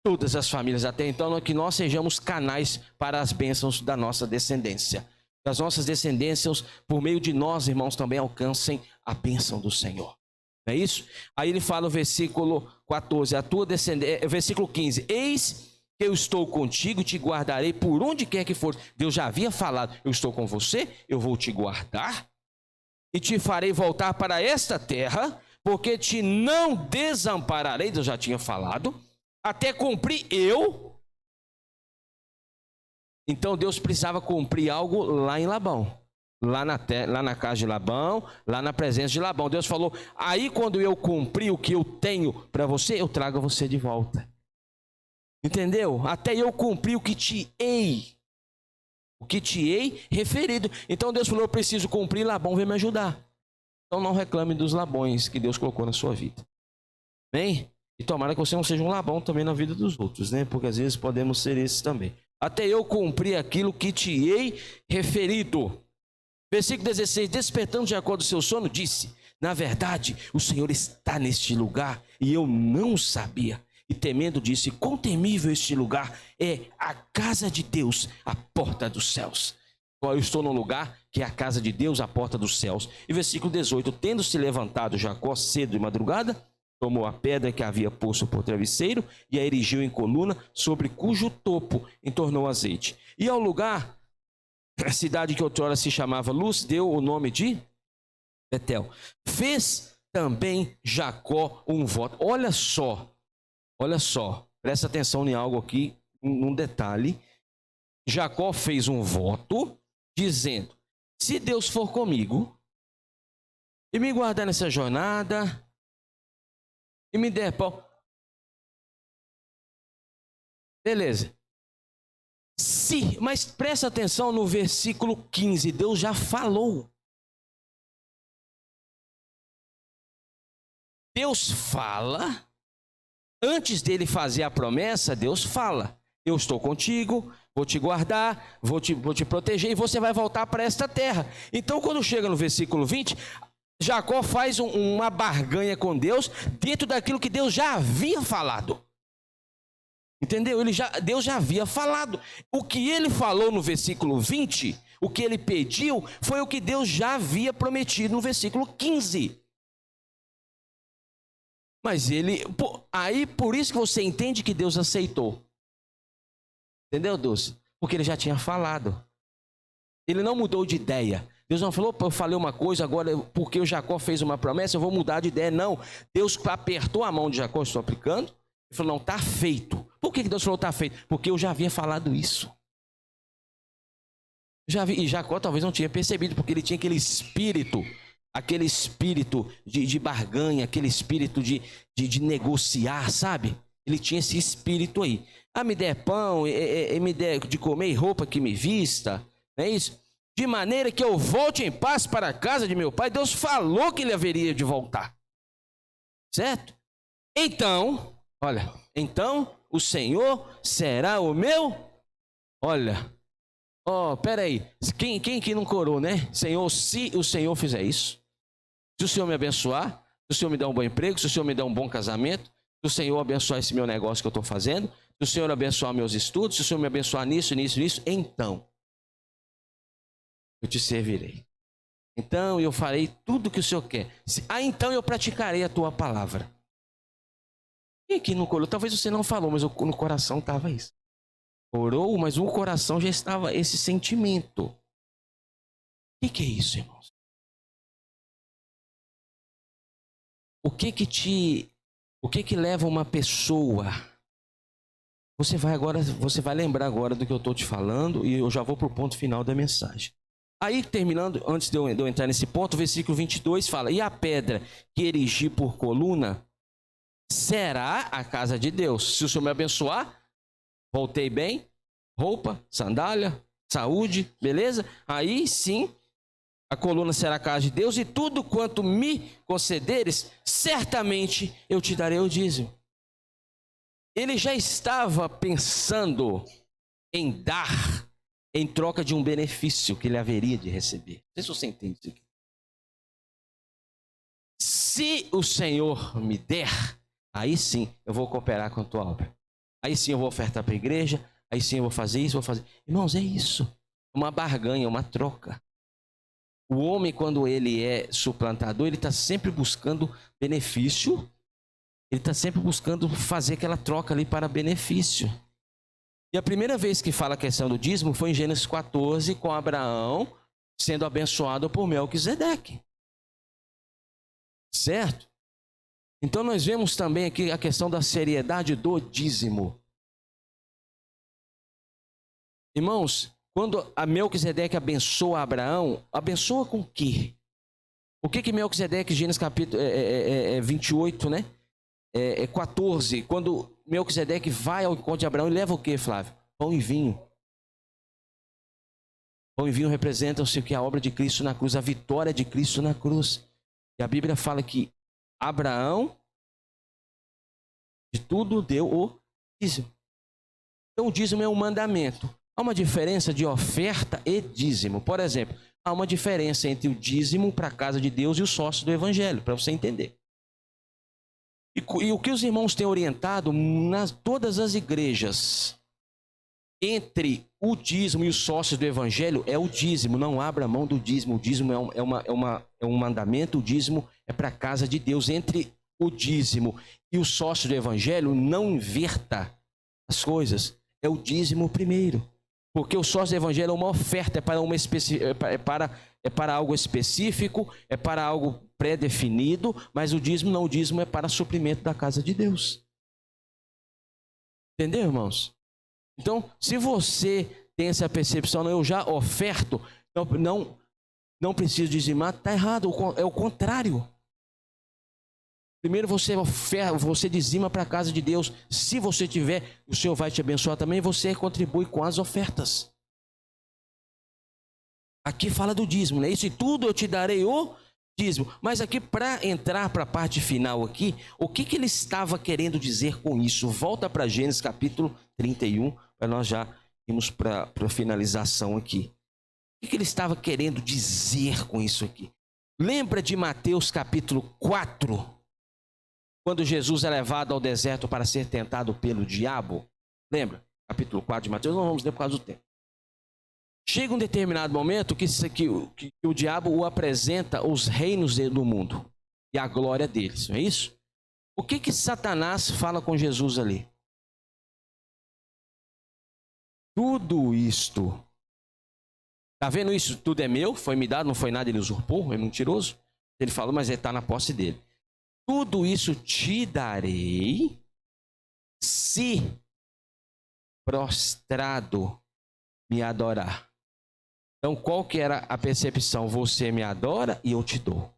todas as famílias. Até então, que nós sejamos canais para as bênçãos da nossa descendência. Que as nossas descendências, por meio de nós, irmãos, também alcancem a bênção do Senhor. Não é isso? Aí ele fala no versículo 14, a tua descendência, versículo 15, eis que eu estou contigo, te guardarei por onde quer que for. Deus já havia falado, eu estou com você, eu vou te guardar e te farei voltar para esta terra, porque te não desampararei, Deus já tinha falado, até cumprir eu. Então Deus precisava cumprir algo lá em Labão. Lá na casa de Labão, lá na presença de Labão. Deus falou, aí quando eu cumprir o que eu tenho para você, eu trago você de volta. Entendeu? Até eu cumprir o que te hei referido. Então Deus falou, eu preciso cumprir, Labão vem me ajudar. Então não reclame dos Labões que Deus colocou na sua vida. Bem? E tomara que você não seja um Labão também na vida dos outros, né? Porque às vezes podemos ser esses também. Até eu cumprir aquilo que te hei referido. Versículo 16, despertando Jacó do seu sono, disse, na verdade, o Senhor está neste lugar e eu não sabia. E temendo disse, quão temível este lugar é a casa de Deus, a porta dos céus. Eu estou num lugar que é a casa de Deus, a porta dos céus. E versículo 18, tendo-se levantado Jacó cedo de madrugada, tomou a pedra que havia posto por travesseiro e a erigiu em coluna, sobre cujo topo entornou azeite. E ao lugar, a cidade que outrora se chamava Luz, deu o nome de Betel. Fez também Jacó um voto. Olha só, presta atenção em algo aqui, num detalhe. Jacó fez um voto dizendo, se Deus for comigo e me guardar nessa jornada e me der pão, beleza. Mas presta atenção no versículo 15, Deus já falou. Deus fala, antes dele fazer a promessa, Deus fala, eu estou contigo, vou te guardar, vou te proteger e você vai voltar para esta terra. Então quando chega no versículo 20, Jacó faz uma barganha com Deus, dentro daquilo que Deus já havia falado. Entendeu? Deus já havia falado. O que ele falou no versículo 20, o que ele pediu, foi o que Deus já havia prometido no versículo 15. Mas aí por isso que você entende que Deus aceitou. Entendeu, Dulce? Porque ele já tinha falado. Ele não mudou de ideia. Deus não falou, eu falei uma coisa, agora porque o Jacó fez uma promessa, eu vou mudar de ideia. Não. Deus apertou a mão de Jacó, estou aplicando. Ele falou, não, está feito. Por que Deus falou, está feito? Porque eu já havia falado isso. E Jacó talvez não tinha percebido, porque ele tinha aquele espírito de barganha, aquele espírito de negociar, sabe? Ele tinha esse espírito aí. Me der pão, me der de comer e roupa que me vista, não é isso? De maneira que eu volte em paz para a casa de meu pai. Deus falou que ele haveria de voltar. Certo? Então o Senhor será o meu... Peraí. Quem que não corou, né? Senhor, se o Senhor fizer isso, se o Senhor me abençoar, se o Senhor me der um bom emprego, se o Senhor me der um bom casamento, se o Senhor abençoar esse meu negócio que eu estou fazendo, se o Senhor abençoar meus estudos, se o Senhor me abençoar nisso, então eu te servirei. Então eu farei tudo o que o Senhor quer. Então eu praticarei a tua palavra. Quem aqui não orou? Talvez você não falou, mas no coração estava isso. Orou, mas no coração já estava esse sentimento. O que é isso, irmãos? O que leva uma pessoa? Você vai lembrar agora do que eu estou te falando e eu já vou para o ponto final da mensagem. Aí, terminando, antes de eu entrar nesse ponto, o versículo 22 fala, e a pedra que erigi por coluna será a casa de Deus. Se o Senhor me abençoar, voltei bem, roupa, sandália, saúde, beleza? Aí sim, a coluna será a casa de Deus, e tudo quanto me concederes, certamente eu te darei o dízimo. Ele já estava pensando em dar em troca de um benefício que ele haveria de receber. Não sei se você entende isso aqui. Se o Senhor me der, aí sim eu vou cooperar com a tua obra. Aí sim eu vou ofertar para a igreja, aí sim eu vou fazer isso, vou fazer. Irmãos, é isso. Uma barganha, uma troca. O homem, quando ele é suplantador, ele está sempre buscando benefício, ele está sempre buscando fazer aquela troca ali para benefício. E a primeira vez que fala a questão do dízimo foi em Gênesis 14, com Abraão sendo abençoado por Melquisedeque. Certo? Então nós vemos também aqui a questão da seriedade do dízimo. Irmãos, quando a Melquisedeque abençoa Abraão, abençoa com o quê? O que Melquisedeque, Gênesis capítulo 28, né? 14, quando Melquisedeque vai ao encontro de Abraão, ele leva o quê, Flávio? Pão e vinho. Pão e vinho representam o que? A obra de Cristo na cruz, a vitória de Cristo na cruz. E a Bíblia fala que Abraão, de tudo, deu o dízimo. Então o dízimo é um mandamento. Há uma diferença de oferta e dízimo. Por exemplo, há uma diferença entre o dízimo para a casa de Deus e o sócio do evangelho, para você entender. E o que os irmãos têm orientado nas todas as igrejas, entre o dízimo e os sócios do evangelho, é o dízimo. Não abra mão do dízimo. O dízimo é um mandamento, o dízimo é para a casa de Deus. Entre o dízimo e o sócio do evangelho, não inverta as coisas. É o dízimo primeiro. Porque o sócio do evangelho é uma oferta, é para algo específico, é para algo pré-definido, mas o dízimo não, o dízimo é para suprimento da casa de Deus. Entendeu, irmãos? Então, se você tem essa percepção, não, eu já oferto, não preciso dizimar, está errado, é o contrário. Primeiro você dizima para a casa de Deus. Se você tiver, o Senhor vai te abençoar também. Você contribui com as ofertas. Aqui fala do dízimo, né? Isso e tudo eu te darei o dízimo. Mas aqui, para entrar para a parte final aqui, o que ele estava querendo dizer com isso? Volta para Gênesis capítulo 31, para nós já irmos para a finalização aqui. O que ele estava querendo dizer com isso aqui? Lembra de Mateus capítulo 4? Quando Jesus é levado ao deserto para ser tentado pelo diabo, lembra? Capítulo 4 de Mateus, não vamos ler por causa do tempo. Chega um determinado momento que o diabo o apresenta os reinos do mundo e a glória deles, não é isso? O que Satanás fala com Jesus ali? Tudo isto, tá vendo isso? Tudo é meu, foi me dado, não foi nada, ele usurpou, é mentiroso. Ele falou, mas ele está na posse dele. Tudo isso te darei se prostrado me adorar. Então, qual que era a percepção? Você me adora e eu te dou.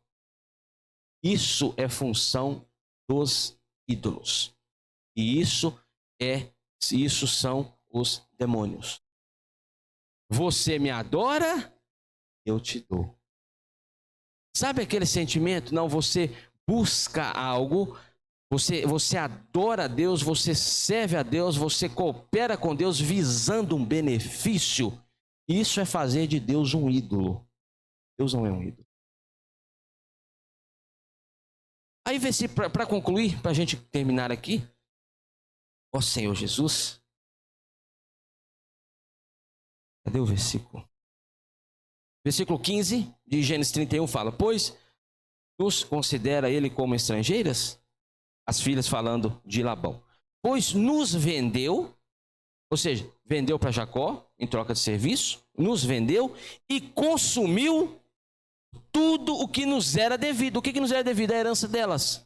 Isso é função dos ídolos. E isso são os demônios. Você me adora, eu te dou. Sabe aquele sentimento? Não, você busca algo, você adora a Deus, você serve a Deus, você coopera com Deus visando um benefício. Isso é fazer de Deus um ídolo. Deus não é um ídolo. Aí, para concluir, para a gente terminar aqui, ó Senhor Jesus, cadê o versículo? Versículo 15 de Gênesis 31 fala, pois nos considera ele como estrangeiras? As filhas falando de Labão. Pois nos vendeu, ou seja, vendeu para Jacó em troca de serviço, nos vendeu e consumiu tudo o que nos era devido. O que nos era devido? A herança delas.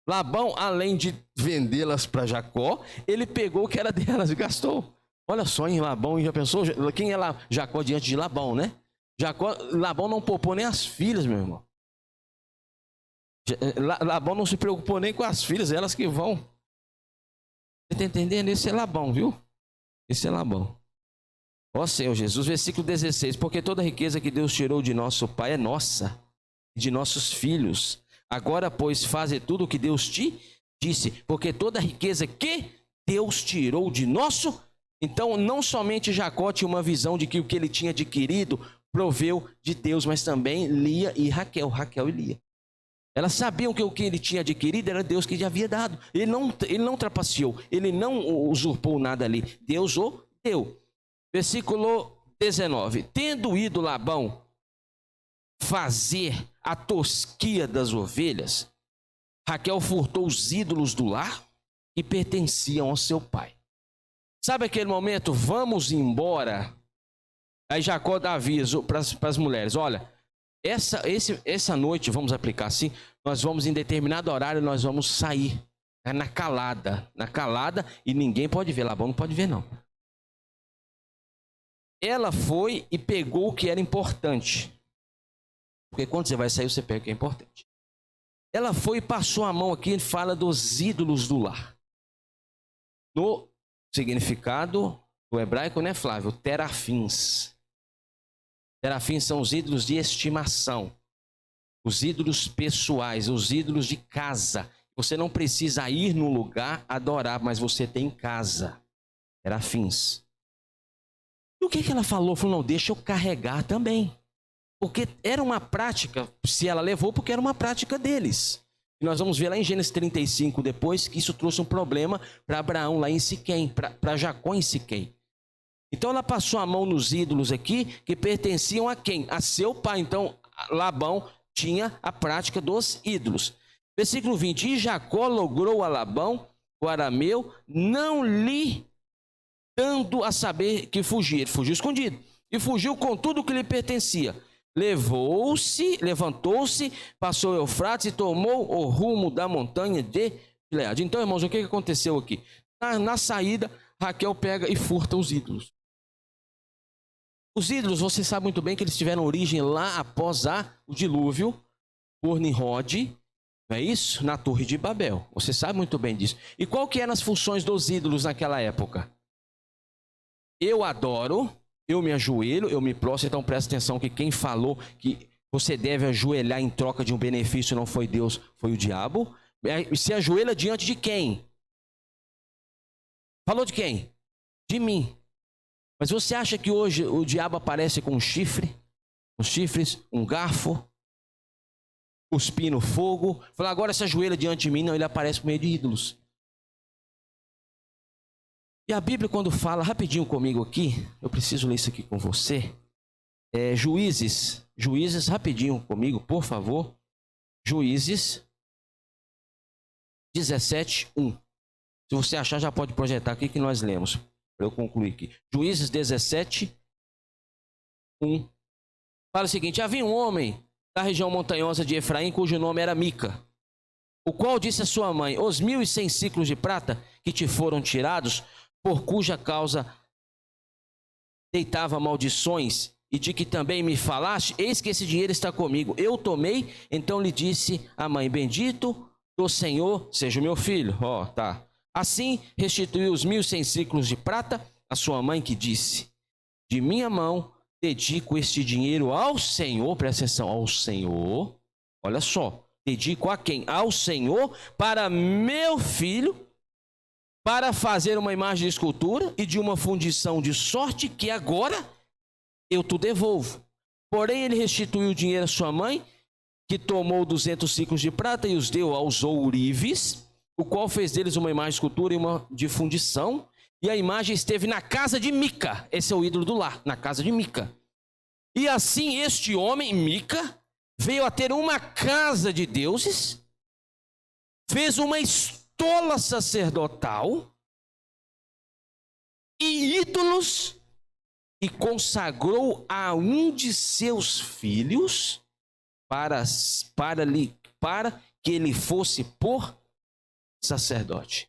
Labão, além de vendê-las para Jacó, ele pegou o que era delas e gastou. Olha só, em Labão, já pensou? Quem é lá? Jacó diante de Labão, né? Labão não poupou nem as filhas, meu irmão. Labão não se preocupou nem com as filhas, elas que vão. Você está entendendo? Esse é Labão, viu? Esse é Labão. Ó Senhor Jesus, versículo 16. Porque toda a riqueza que Deus tirou de nosso pai é nossa, de nossos filhos. Agora, pois, faze tudo o que Deus te disse. Porque toda a riqueza que Deus tirou de nosso... Então, não somente Jacó tinha uma visão de que o que ele tinha adquirido proveu de Deus, mas também Lia e Raquel e Lia. Elas sabiam que o que ele tinha adquirido era Deus que lhe havia dado. Ele não trapaceou, ele não usurpou nada ali. Deus o deu. Versículo 19. Tendo ido Labão fazer a tosquia das ovelhas, Raquel furtou os ídolos do lar que pertenciam ao seu pai. Sabe aquele momento? Vamos embora. Aí Jacó dá aviso para as mulheres: olha, essa noite, vamos aplicar assim, nós vamos em determinado horário, nós vamos sair. É na calada, e ninguém pode ver. Labão não pode ver, não. Ela foi e pegou o que era importante. Porque quando você vai sair, você pega o que é importante. Ela foi e passou a mão aqui e fala dos ídolos do lar. No significado do hebraico, né, Flávio? Terafins. Terafins são os ídolos de estimação. Os ídolos pessoais, os ídolos de casa. Você não precisa ir no lugar adorar, mas você tem em casa. Terafins. E o que ela falou? Falou: não, deixa eu carregar também. Porque era uma prática, se ela levou, porque era uma prática deles. E nós vamos ver lá em Gênesis 35 depois que isso trouxe um problema para Abraão lá em Siquém, para Jacó em Siquém. Então ela passou a mão nos ídolos aqui que pertenciam a quem? A seu pai. Então Labão tinha a prática dos ídolos. Versículo 20: e Jacó logrou a Labão, o arameu, não lhe dando a saber que fugia. Ele fugiu escondido. E fugiu com tudo que lhe pertencia. Levantou-se, passou o Eufrates e tomou o rumo da montanha de Gileade. Então, irmãos, o que aconteceu aqui? Na saída, Raquel pega e furta os ídolos. Os ídolos, você sabe muito bem que eles tiveram origem lá após o dilúvio, por Nimrod, não é isso? Na Torre de Babel. Você sabe muito bem disso. E qual que eram as funções dos ídolos naquela época? Eu adoro, eu me ajoelho, eu me prostro. Então presta atenção que quem falou que você deve ajoelhar em troca de um benefício não foi Deus, foi o diabo. Se ajoelha diante de quem? Falou de quem? De mim. Mas você acha que hoje o diabo aparece com um chifre? Os chifres, um garfo, cuspindo fogo? Fala: agora se ajoelha diante de mim. Não, ele aparece por meio de ídolos. E a Bíblia, quando fala, rapidinho comigo aqui, eu preciso ler isso aqui com você. Juízes, rapidinho comigo, por favor. Juízes 17:1. Se você achar, já pode projetar aqui que nós lemos, para eu concluir aqui. Juízes 17:1. Fala o seguinte: havia um homem da região montanhosa de Efraim, cujo nome era Mica, o qual disse à sua mãe: os 1.100 ciclos de prata que te foram tirados, por cuja causa deitava maldições, e de que também me falaste, eis que esse dinheiro está comigo. Eu tomei. Então lhe disse a mãe: bendito do Senhor seja o meu filho. Tá. Assim restituiu os 1.100 ciclos de prata a sua mãe, que disse: de minha mão dedico este dinheiro ao Senhor. Presta atenção, ao Senhor. Olha só, dedico a quem? Ao Senhor, para meu filho, para fazer uma imagem de escultura e de uma fundição, de sorte que agora eu te devolvo. Porém ele restituiu o dinheiro à sua mãe, que tomou 200 ciclos de prata e os deu aos ourives, o qual fez deles uma imagem de escultura e uma de fundição. E a imagem esteve na casa de Mica. Esse é o ídolo do lar, na casa de Mica. E assim este homem, Mica, veio a ter uma casa de deuses, fez uma estola sacerdotal e ídolos, e consagrou a um de seus filhos para que ele fosse por sacerdote.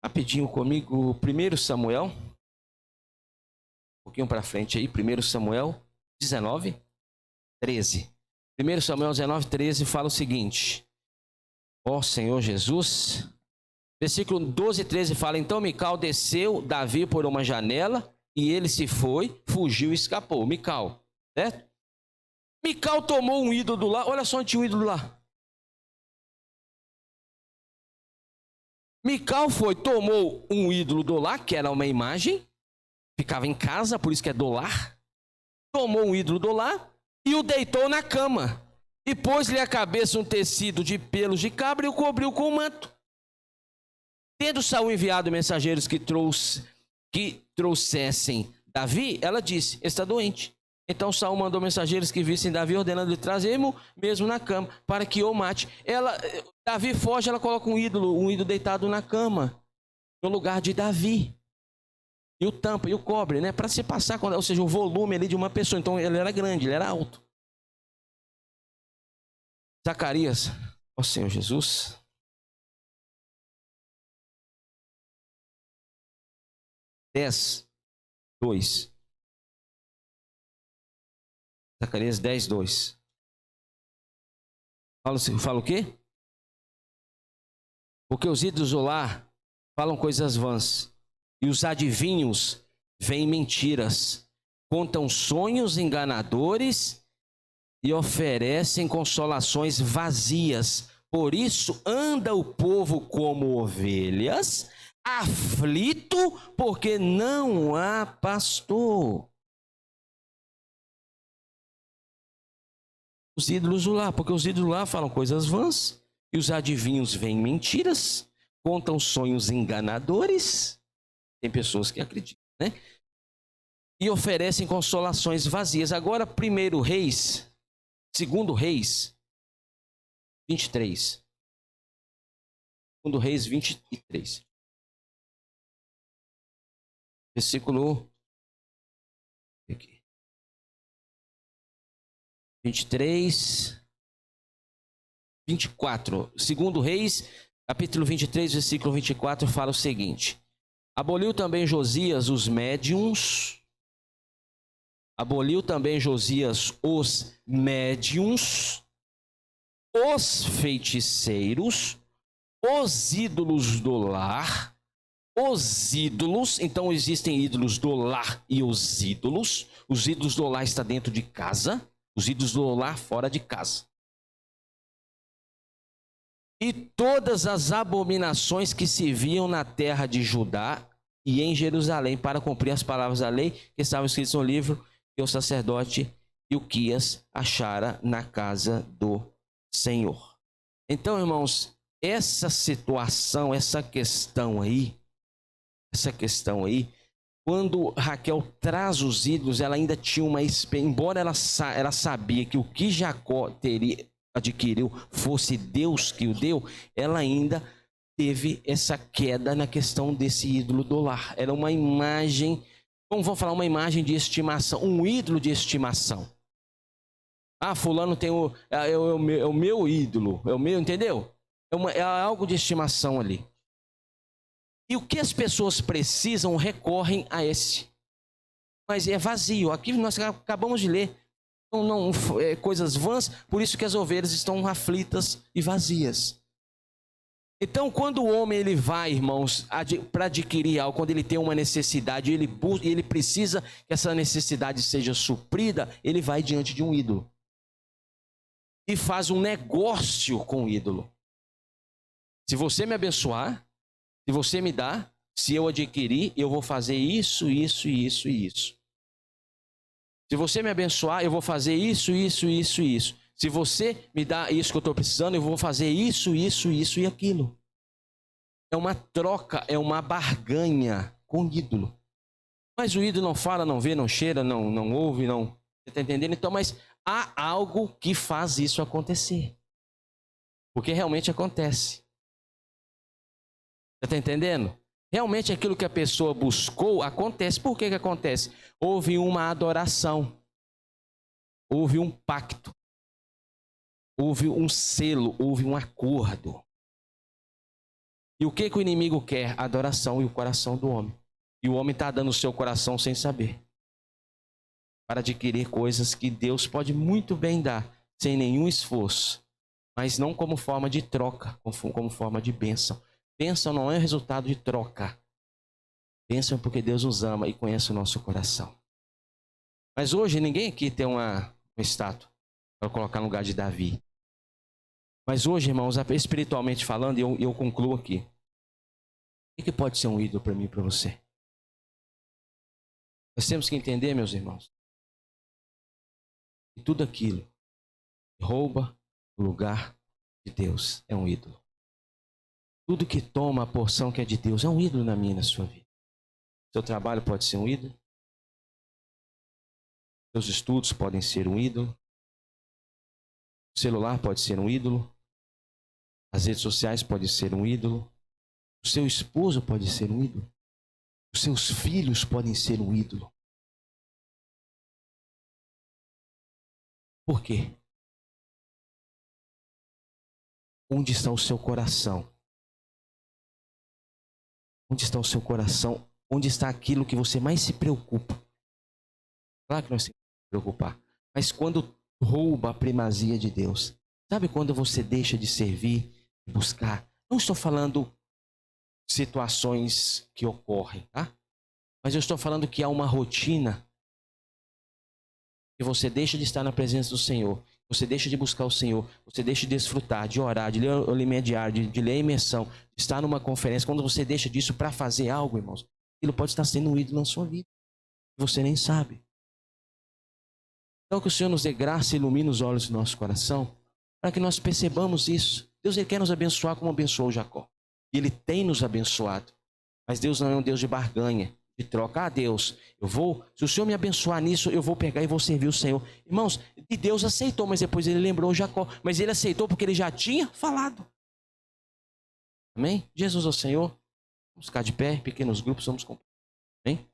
Rapidinho comigo, 1 Samuel, um pouquinho para frente aí, 1 Samuel 19:13. 1 Samuel 19:13 fala o seguinte: ó Senhor Jesus. Versículo 12 e 13 fala: então Mical desceu Davi por uma janela, e ele se foi, fugiu e escapou. Mical, certo? Mical tomou um ídolo do lar. Olha só onde tinha um ídolo lá. Mical tomou um ídolo do lar, que era uma imagem, ficava em casa, por isso que é do lar. Tomou um ídolo do lar e o deitou na cama, e pôs-lhe a cabeça um tecido de pelos de cabra e o cobriu com o manto. Tendo Saul enviado mensageiros que trouxessem Davi, ela disse: está doente. Então Saul mandou mensageiros que vissem Davi, ordenando-lhe trazer-mo mesmo na cama, para que o mate. Davi foge, ela coloca um ídolo deitado na cama, no lugar de Davi. E o tampa, e o cobre, né? Para se passar, ou seja, o volume ali de uma pessoa. Então ele era grande, ele era alto. Zacarias, ó Senhor Jesus. Dez, 2. Zacarias 10, 2. Fala o quê? Porque os ídolos do lar falam coisas vãs, e os adivinhos veem mentiras, contam sonhos enganadores e oferecem consolações vazias. Por isso anda o povo como ovelhas, aflito, porque não há pastor. Os ídolos do lar, porque os ídolos do lar falam coisas vãs, e os adivinhos veem mentiras, contam sonhos enganadores. Tem pessoas que acreditam, né? E oferecem consolações vazias. Agora, 1 Reis, 2 Reis, 23. 2 Reis 23. Versículo 23, 24. 2 Reis, capítulo 23, versículo 24, fala o seguinte: aboliu também Josias os médiuns, os feiticeiros, os ídolos do lar, os ídolos. Então existem ídolos do lar e os ídolos do lar está dentro de casa, os ídolos do lar fora de casa. E todas as abominações que se viam na terra de Judá e em Jerusalém, para cumprir as palavras da lei que estavam escritas no livro que o sacerdote Ilquias achara na casa do Senhor. Então, irmãos, essa situação, essa questão aí, quando Raquel traz os ídolos, ela ainda tinha uma experiência, embora ela sabia que o que Jacó adquiriu fosse Deus que o deu, ela ainda teve essa queda na questão desse ídolo do lar. Era uma imagem, vamos falar, uma imagem de estimação, um ídolo de estimação. Ah, fulano tem o meu ídolo, é o meu, entendeu? É algo de estimação ali. E o que as pessoas precisam recorrem a esse. Mas é vazio. Aqui nós acabamos de ler. Coisas vãs, por isso que as ovelhas estão aflitas e vazias. Então, quando o homem ele vai, irmãos, para adquirir algo, quando ele tem uma necessidade, ele precisa que essa necessidade seja suprida, ele vai diante de um ídolo. E faz um negócio com o ídolo. Se você me abençoar, se você me dá, se eu adquirir, eu vou fazer isso, isso, isso e isso. Se você me abençoar, eu vou fazer isso, isso, isso e isso. Se você me dá isso que eu estou precisando, eu vou fazer isso, isso, isso e aquilo. É uma troca, é uma barganha com o ídolo. Mas o ídolo não fala, não vê, não cheira, não ouve, não... Você está entendendo? Então, mas há algo que faz isso acontecer. Porque realmente acontece. Você está entendendo? Realmente aquilo que a pessoa buscou acontece. Por que acontece? Houve uma adoração. Houve um pacto. Houve um selo, houve um acordo. E o que o inimigo quer? A adoração e o coração do homem. E o homem está dando o seu coração sem saber. Para adquirir coisas que Deus pode muito bem dar, sem nenhum esforço. Mas não como forma de troca, como forma de bênção. Bênção não é resultado de troca. Bênção porque Deus nos ama e conhece o nosso coração. Mas hoje ninguém aqui tem uma estátua para colocar no lugar de Davi. Mas hoje, irmãos, espiritualmente falando, eu concluo aqui. O que pode ser um ídolo para mim e para você? Nós temos que entender, meus irmãos, que tudo aquilo que rouba o lugar de Deus é um ídolo. Tudo que toma a porção que é de Deus é um ídolo na minha e na sua vida. Seu trabalho pode ser um ídolo. Seus estudos podem ser um ídolo. O celular pode ser um ídolo. As redes sociais podem ser um ídolo. O seu esposo pode ser um ídolo. Os seus filhos podem ser um ídolo. Por quê? Onde está o seu coração? Onde está o seu coração? Onde está aquilo que você mais se preocupa? Claro que nós temos que se preocupar. Mas quando rouba a primazia de Deus, sabe quando você deixa de servir, de buscar? Não estou falando situações que ocorrem, tá? Mas eu estou falando que há uma rotina que você deixa de estar na presença do Senhor, você deixa de buscar o Senhor, você deixa de desfrutar, de orar, de ler o alimento diário, de ler a imersão, de estar numa conferência. Quando você deixa disso para fazer algo, irmãos, aquilo pode estar sendo um ídolo na sua vida. Você nem sabe. Então que o Senhor nos dê graça e ilumine os olhos do nosso coração, para que nós percebamos isso. Deus, Ele quer nos abençoar como abençoou Jacó. E Ele tem nos abençoado. Mas Deus não é um Deus de barganha, de troca. Ah, Deus, se o Senhor me abençoar nisso, eu vou pegar e vou servir o Senhor. Irmãos, e Deus aceitou, mas depois Ele lembrou Jacó. Mas Ele aceitou porque Ele já tinha falado. Amém? Jesus é o Senhor. Vamos ficar de pé, pequenos grupos, vamos comprar. Amém?